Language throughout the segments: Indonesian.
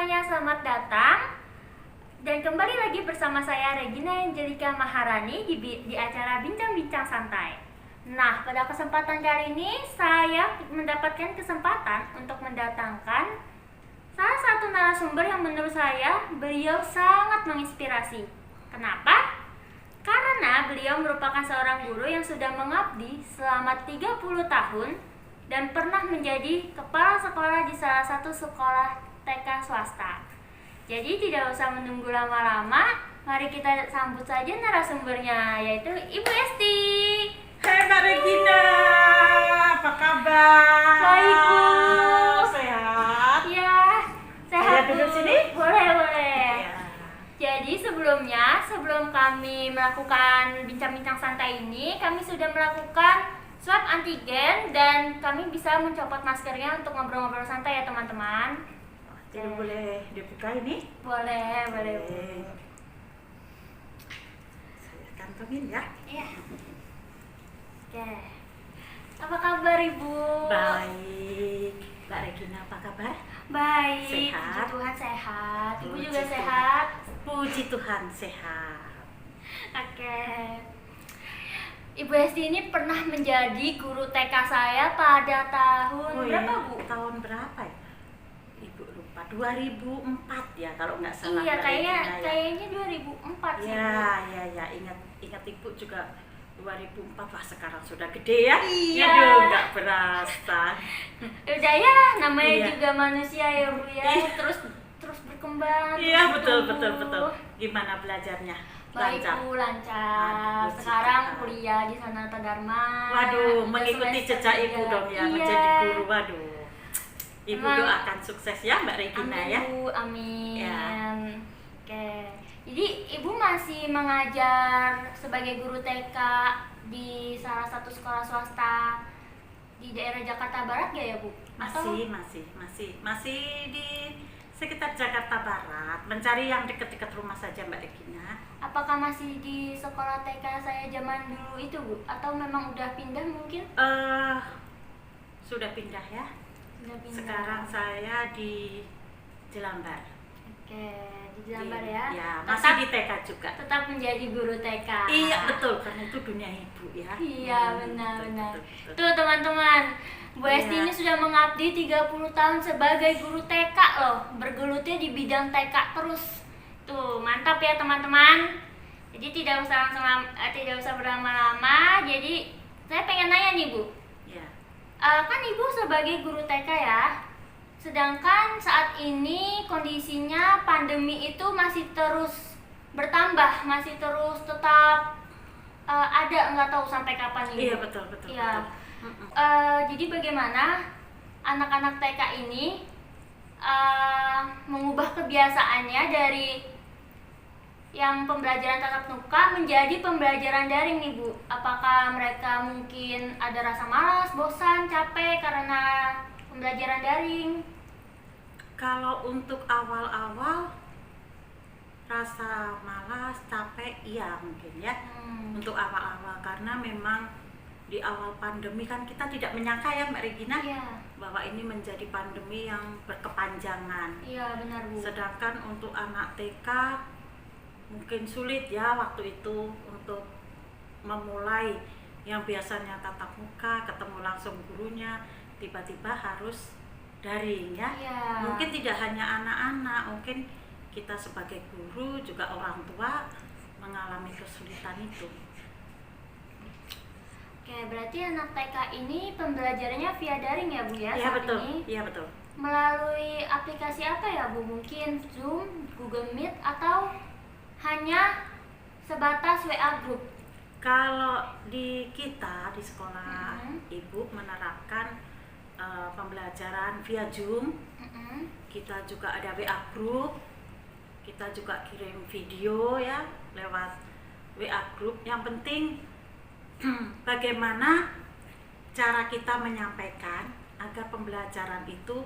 semuanya, selamat datang. Dan kembali lagi bersama saya Regina Angelika Maharani di acara Bincang-Bincang Santai. Nah, pada kesempatan kali ini saya mendapatkan kesempatan untuk mendatangkan salah satu narasumber yang menurut saya beliau sangat menginspirasi. Kenapa? Karena beliau merupakan seorang guru yang sudah mengabdi selama 30 tahun dan pernah menjadi kepala sekolah di salah satu sekolah TK swasta. Jadi tidak usah menunggu lama-lama, mari kita sambut saja narasumbernya, yaitu Ibu Esti. Hai Mbak Regina, apa kabar? Baik, Bu. Sehat? Ya, sehat. Saya Bu. duduk sini? Boleh. Ya. Jadi sebelum kami melakukan bincang-bincang santai ini, kami sudah melakukan swab antigen dan kami bisa mencopot maskernya untuk ngobrol-ngobrol santai ya teman-teman. Jadi boleh dibuka ini? Boleh, Bu. Saya kantongin ya. Iya. Oke. Apa kabar Ibu? Baik. Mbak Regina apa kabar? Baik. Sehat? Puji Tuhan sehat. Ibu Puji juga Tuhan. sehat. Puji Tuhan sehat. Oke. Ibu Esti ini pernah menjadi guru TK saya pada tahun berapa, Bu? Tahun berapa ya? Ibu lupa. 2004 ya kalau nggak salah. Iya, Mbak Regina, ya. kayaknya 2004 sih. Ya, Bu. ya, ingat Ibu juga 2004 lah, sekarang sudah gede ya. Iya. Aduh, nggak berasa. Udah ya, namanya Iya. juga manusia ya, Bu ya. Iya. Terus berkembang. Iya, terus betul. tumbuh. Gimana belajarnya? Baik, Lancar? Bu, lancar. Puji Sekarang Tuhan. kuliah di Sanata Dharma. Waduh, Udah mengikuti semester jejak Ibu 3. dong ya, Iya. menjadi guru. Waduh. Ibu Emang- doakan sukses ya Mbak Regina Amin, ya. Bu, amin. Ya. Oke. Jadi Ibu masih mengajar sebagai guru TK di salah satu sekolah swasta di daerah Jakarta Barat gak ya, Bu? Masih di sekitar Jakarta Barat, mencari yang dekat-dekat rumah saja Mbak Regina. Apakah masih di sekolah TK saya zaman dulu itu, Bu? Atau memang udah pindah mungkin? Sudah pindah ya. Sudah pindah. Sekarang saya di Jelambar. Oke, di Jelambar ya. Ya, Tetap- masih di TK juga. tetap menjadi guru TK. Iya, betul, karena itu dunia ibu ya. Iya, benar-benar. Betul. Tuh teman-teman, Bu Esti Iya. ini sudah mengabdi 30 tahun sebagai guru TK loh. Bergelutnya di bidang TK terus. Tuh, mantap ya teman-teman. Jadi tidak usah berlama-lama. Jadi saya pengen nanya nih, Bu. Ya. Kan Ibu sebagai guru TK ya. Sedangkan saat ini kondisinya pandemi itu masih terus bertambah, masih terus tetap ada, nggak tahu sampai kapan ini. Iya, betul. Iya. Mm-mm. Jadi bagaimana anak-anak TK ini mengubah kebiasaannya dari yang pembelajaran tatap muka menjadi pembelajaran daring nih, Bu? Apakah mereka mungkin ada rasa malas, bosan, capek karena pembelajaran daring? Kalau untuk awal-awal rasa malas, capek, iya mungkin ya. Untuk awal-awal, karena memang di awal pandemi kan kita tidak menyangka ya Mbak Regina Iya. bahwa ini menjadi pandemi yang berkepanjangan. Iya, benar, Bu. Sedangkan untuk anak TK mungkin sulit ya waktu itu untuk memulai yang biasanya tatap muka, ketemu langsung gurunya, tiba-tiba harus daring ya. Iya. Mungkin tidak hanya anak-anak, mungkin kita sebagai guru juga orang tua mengalami kesulitan itu. Oke, berarti anak TK ini pembelajarannya via daring ya, Bu ya? Iya saat betul, ini? iya betul. Melalui aplikasi apa ya, Bu? Mungkin Zoom, Google Meet, atau hanya sebatas WA group? Kalau di kita di sekolah Mhm. Ibu menerapkan pembelajaran via Zoom. Mm-mm. Kita juga ada WA group, kita juga kirim video ya lewat WA group. Yang penting bagaimana cara kita menyampaikan agar pembelajaran itu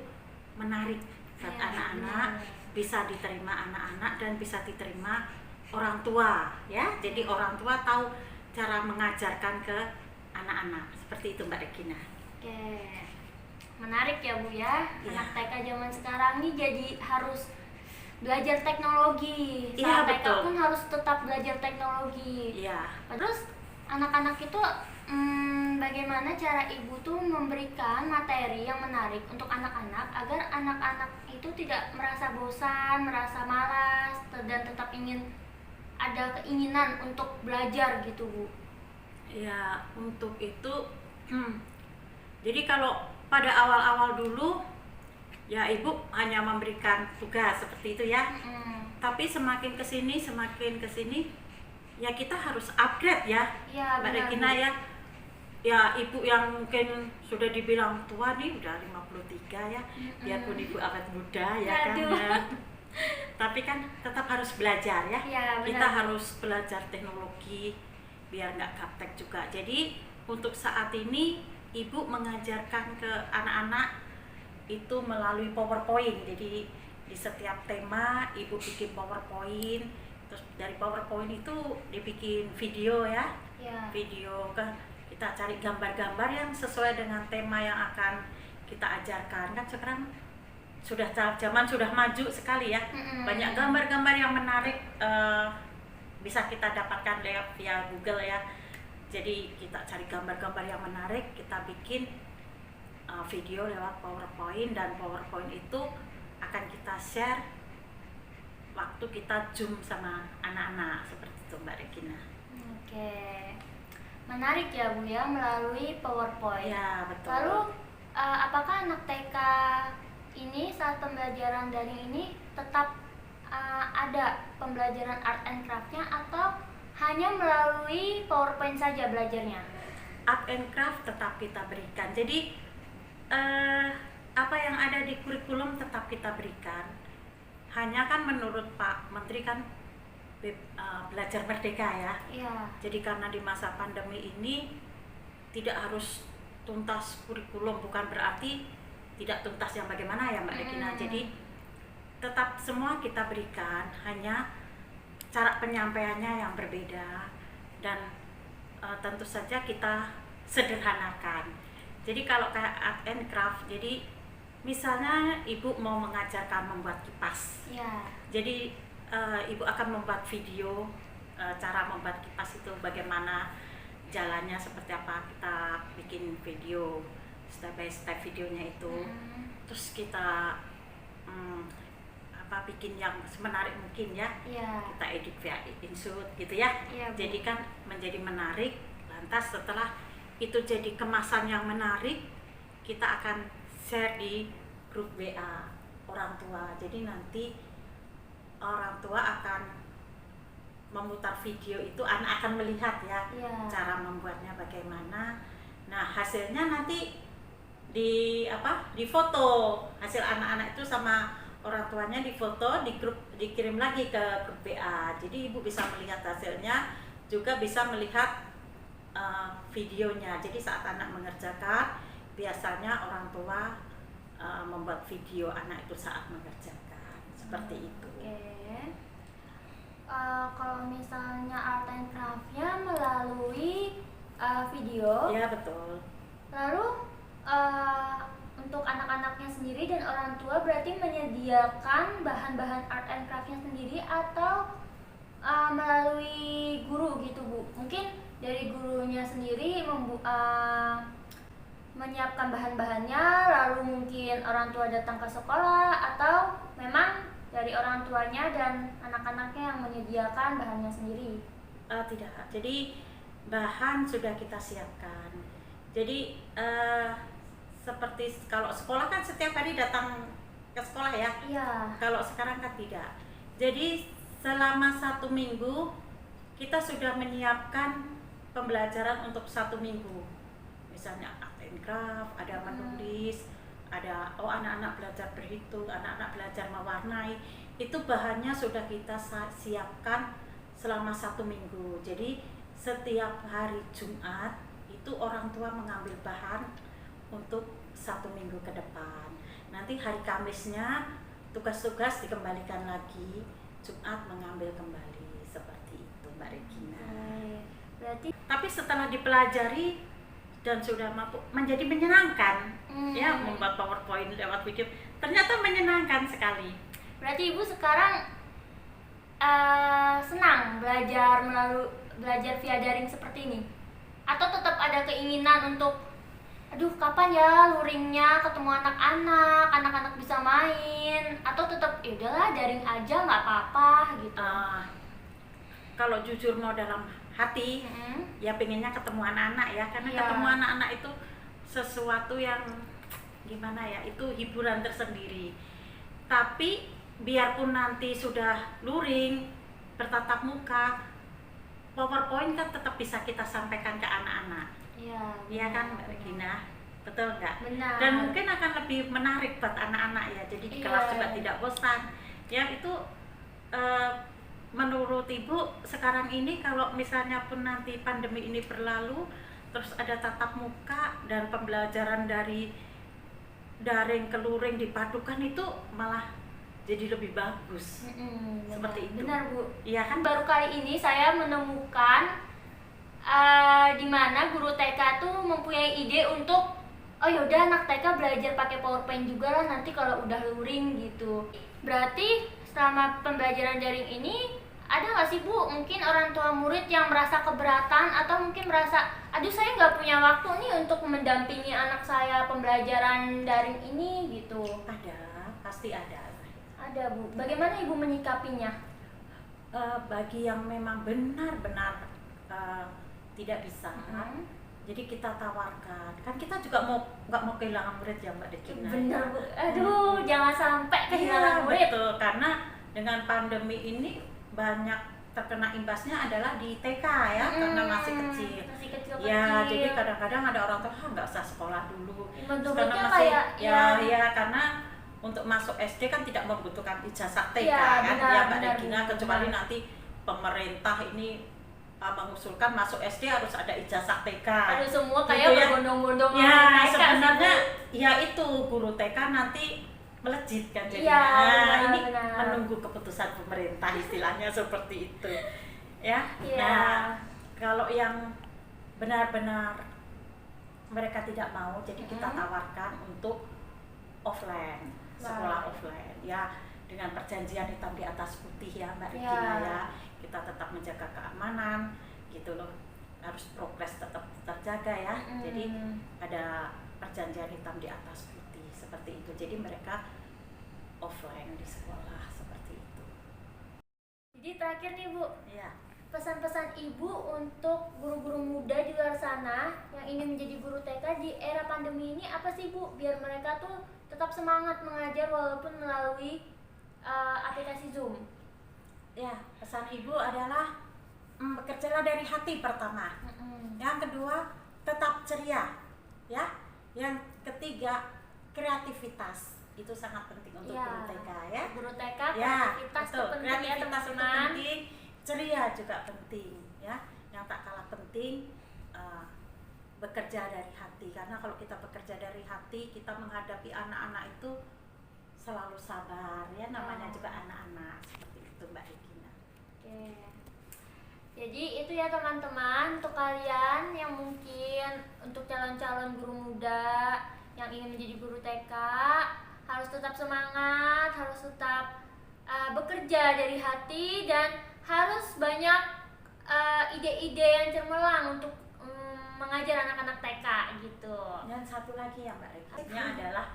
menarik buat Ya, anak-anak, benar. bisa diterima anak-anak dan bisa diterima orang tua ya. Jadi orang tua tahu cara mengajarkan ke anak-anak. Seperti itu Mbak Regina. Oke, menarik ya Bu ya. Iya. Anak TK zaman sekarang nih jadi harus belajar teknologi. Iya, Saat TK betul. pun harus tetap belajar teknologi. Iya. Terus anak-anak itu bagaimana cara ibu tuh memberikan materi yang menarik untuk anak-anak agar anak-anak itu tidak merasa bosan, merasa malas, dan tetap ada keinginan untuk belajar gitu, Bu. Ya, untuk itu, jadi kalau pada awal-awal dulu, ya ibu hanya memberikan tugas seperti itu ya. Tapi semakin kesini, ya kita harus upgrade ya, Iya, Mbak benar, Regina Bu. ya. Ya ibu yang mungkin sudah dibilang tua nih, udah 53 ya, biarpun ibu awet muda ya kan. Aduh. Ya. Tapi kan tetap harus belajar ya. Iya, benar, Kita Bu. harus belajar teknologi biar nggak gaptek juga. Jadi untuk saat ini ibu mengajarkan ke anak-anak itu melalui PowerPoint. Jadi di setiap tema ibu bikin PowerPoint, terus dari PowerPoint itu dibikin video ya. Iya. Video kan kita cari gambar-gambar yang sesuai dengan tema yang akan kita ajarkan. Kan sekarang zaman sudah maju sekali ya. Banyak gambar-gambar yang menarik bisa kita dapatkan via Google ya. Jadi kita cari gambar-gambar yang menarik, kita bikin video lewat PowerPoint, dan PowerPoint itu akan kita share waktu kita Zoom sama anak-anak seperti itu, Mbak Regina. Oke. Menarik ya, Bu ya, melalui PowerPoint. Ya, betul. Lalu apakah anak TK ini saat pembelajaran daring ini tetap ada pembelajaran art and craft-nya atau hanya melalui PowerPoint saja belajarnya? Art and craft tetap kita berikan. Jadi apa yang ada di kurikulum tetap kita berikan. Hanya kan menurut Pak Menteri kan belajar merdeka ya. Iya. Jadi karena di masa pandemi ini tidak harus tuntas kurikulum, bukan berarti tidak tuntas yang bagaimana ya Mbak Regina. Jadi tetap semua kita berikan, hanya cara penyampaiannya yang berbeda, dan tentu saja kita sederhanakan. Jadi kalau kayak art and craft, jadi misalnya ibu mau mengajarkan membuat kipas. Iya. Jadi ibu akan membuat video cara membuat kipas itu bagaimana jalannya, seperti apa, kita bikin video step by step videonya itu. Terus kita bikin yang semenarik mungkin ya. Iya. Kita edit via InShot gitu ya. Iya, Bu. Jadi kan menjadi menarik. Lantas setelah itu jadi kemasan yang menarik, kita akan share di grup WA orang tua. Jadi nanti orang tua akan memutar video itu, anak akan melihat ya, Iya. cara membuatnya bagaimana. Nah, hasilnya nanti di foto, hasil anak-anak itu sama orang tuanya difoto, di grup, dikirim lagi ke grup WA. Jadi ibu bisa melihat hasilnya, juga bisa melihat videonya. Jadi saat anak mengerjakan, biasanya orang tua membuat video anak itu saat mengerjakan, seperti itu. Oke. Kalau misalnya art and craft-nya melalui video, Ya, betul. lalu untuk anak-anaknya sendiri dan orang tua berarti menyediakan bahan-bahan art and craft-nya sendiri atau melalui guru gitu, Bu? Mungkin dari gurunya sendiri menyiapkan bahan-bahannya, lalu mungkin orang tua datang ke sekolah, atau memang dari orang tuanya dan anak-anaknya yang menyediakan bahannya sendiri? Tidak, jadi bahan sudah kita siapkan. Jadi seperti kalau sekolah kan setiap hari datang ke sekolah ya. Iya. Kalau sekarang kan tidak. Jadi selama 1 minggu kita sudah menyiapkan pembelajaran untuk 1 minggu. Misalnya art and craft, ada menulis, ada anak-anak belajar berhitung, anak-anak belajar mewarnai. Itu bahannya sudah kita siapkan selama 1 minggu. Jadi setiap hari Jumat itu orang tua mengambil bahan untuk 1 minggu ke depan. Nanti hari Kamisnya tugas-tugas dikembalikan lagi, Jumat mengambil kembali, seperti itu Mbak Regina. Berarti Tapi setelah dipelajari dan sudah mampu, menjadi menyenangkan ya, membuat PowerPoint lewat video, ternyata menyenangkan sekali. Berarti Ibu sekarang senang belajar via daring seperti ini? Atau tetap ada keinginan untuk aduh kapan ya luringnya ketemu anak-anak bisa main, atau tetap ya udahlah daring aja nggak apa-apa gitu? Kalau jujur mau dalam hati, ya pengennya ketemu anak-anak ya, karena ketemu anak-anak itu sesuatu yang gimana ya, itu hiburan tersendiri. Tapi biarpun nanti sudah luring, bertatap muka, PowerPoint kan tetap bisa kita sampaikan ke anak-anak. Iya kan Mbak Regina? Betul nggak? Benar. Dan mungkin akan lebih menarik buat anak-anak ya, jadi di kelas juga tidak bosan. Ya itu menurut Ibu sekarang ini kalau misalnya pun nanti pandemi ini berlalu, terus ada tatap muka dan pembelajaran dari daring ke luring dipadukan, itu malah jadi lebih bagus. Seperti itu. Benar Bu. Iya kan? Baru kali ini saya menemukan di mana guru TK tuh mempunyai ide untuk oh yaudah anak TK belajar pakai PowerPoint juga lah nanti kalau udah luring gitu. Berarti selama pembelajaran daring ini ada nggak sih Bu mungkin orang tua murid yang merasa keberatan atau mungkin merasa aduh saya nggak punya waktu nih untuk mendampingi anak saya pembelajaran daring ini gitu? Ada, pasti ada. Ada Bu. Bagaimana Ibu menyikapinya? Bagi yang memang benar-benar tidak bisa, jadi kita tawarkan. Kan kita juga nggak mau kehilangan murid ya Mbak Regina. Benar Bu. Aduh, jangan sampai kehilangan murid. Betul, karena dengan pandemi ini banyak terkena imbasnya adalah di TK ya, karena masih kecil. Ya, jadi kadang-kadang ada orang tua nggak usah sekolah dulu. Karena masih karena untuk masuk SD kan tidak membutuhkan ijazah TK kan, ya Mbak Regina, kecuali nanti pemerintah ini mengusulkan masuk SD harus ada ijazah TK. Aduh, semua kayak gitu berbondong-bondong ya. TK Sebenarnya ya itu guru TK nanti melejit kan jadi. Ini menunggu keputusan pemerintah istilahnya seperti itu. Ya. Nah, kalau yang benar-benar mereka tidak mau, jadi kita tawarkan untuk offline, sekolah offline ya, dengan perjanjian hitam di atas putih ya Mbak Regina ya. Kita tetap menjaga keamanan gitu loh, harus progres tetap terjaga ya. Jadi ada perjanjian hitam di atas putih seperti itu, jadi mereka offline di sekolah seperti itu. Jadi terakhir nih Bu, pesan-pesan Ibu untuk guru-guru muda di luar sana yang ingin menjadi guru TK di era pandemi ini apa sih Bu, biar mereka tuh tetap semangat mengajar walaupun melalui aplikasi Zoom? Ya, pesan Ibu adalah bekerjalah dari hati pertama. Yang kedua, tetap ceria. Ya. Yang ketiga, kreativitas. Itu sangat penting untuk guru TK ya. Guru TK kreativitas itu penting ya teman-teman. Itu penting, ceria juga penting ya. Yang tak kalah penting bekerja dari hati, karena kalau kita bekerja dari hati, kita menghadapi anak-anak itu selalu sabar ya, namanya juga anak-anak seperti itu Mbak Regina. Jadi itu ya teman-teman, untuk kalian yang mungkin untuk calon-calon guru muda yang ingin menjadi guru TK harus tetap semangat, harus tetap bekerja dari hati, dan harus banyak ide-ide yang cemerlang untuk mengajar anak-anak TK gitu. Dan satu lagi ya Mbak Regina adalah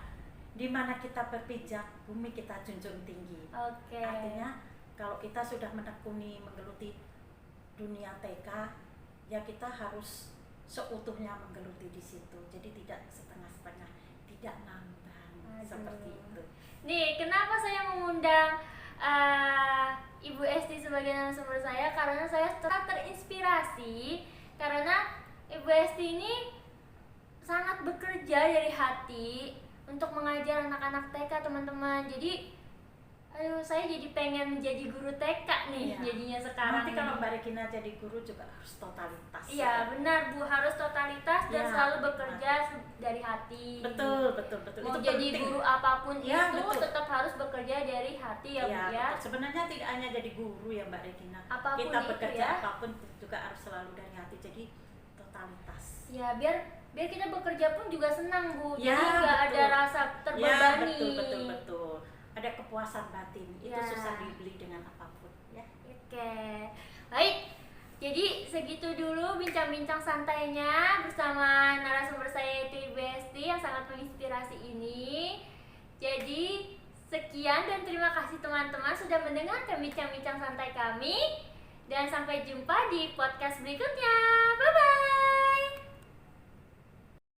di mana kita berpijak, bumi kita junjung tinggi. Artinya kalau kita sudah menekuni, menggeluti dunia TK, ya kita harus seutuhnya menggeluti di situ. Jadi tidak setengah-setengah, tidak ngambang. Seperti itu. Nih, kenapa saya mengundang Ibu Esti sebagai narasumber saya? Karena saya terinspirasi karena Ibu Esti ini sangat bekerja dari hati untuk mengajar anak-anak TK teman-teman. Jadi saya jadi pengen menjadi guru TK nih jadinya sekarang. Nanti kalau Mbak Regina jadi guru juga harus totalitas. Iya benar Bu, harus totalitas dan selalu bekerja dari hati. Betul. Mau itu jadi penting. guru apapun itu betul. tetap harus bekerja dari hati ya Bu ya. Betul. Sebenarnya tidak hanya jadi guru ya Mbak Regina. Apapun kita itu bekerja ya. apapun juga harus selalu dari hati. Jadi totalitas. Ya biar kita bekerja pun juga senang Bu. Ya, jadi nggak ada rasa terbebani. Ya betul. ada kepuasan batin. Itu Ya. susah dibeli dengan apapun ya. Oke, baik. Jadi segitu dulu bincang-bincang santainya bersama narasumber saya yaitu Ibu Esti yang sangat menginspirasi ini. Jadi sekian dan terima kasih teman-teman sudah mendengarkan bincang-bincang santai kami. Dan sampai jumpa di podcast berikutnya. Bye-bye.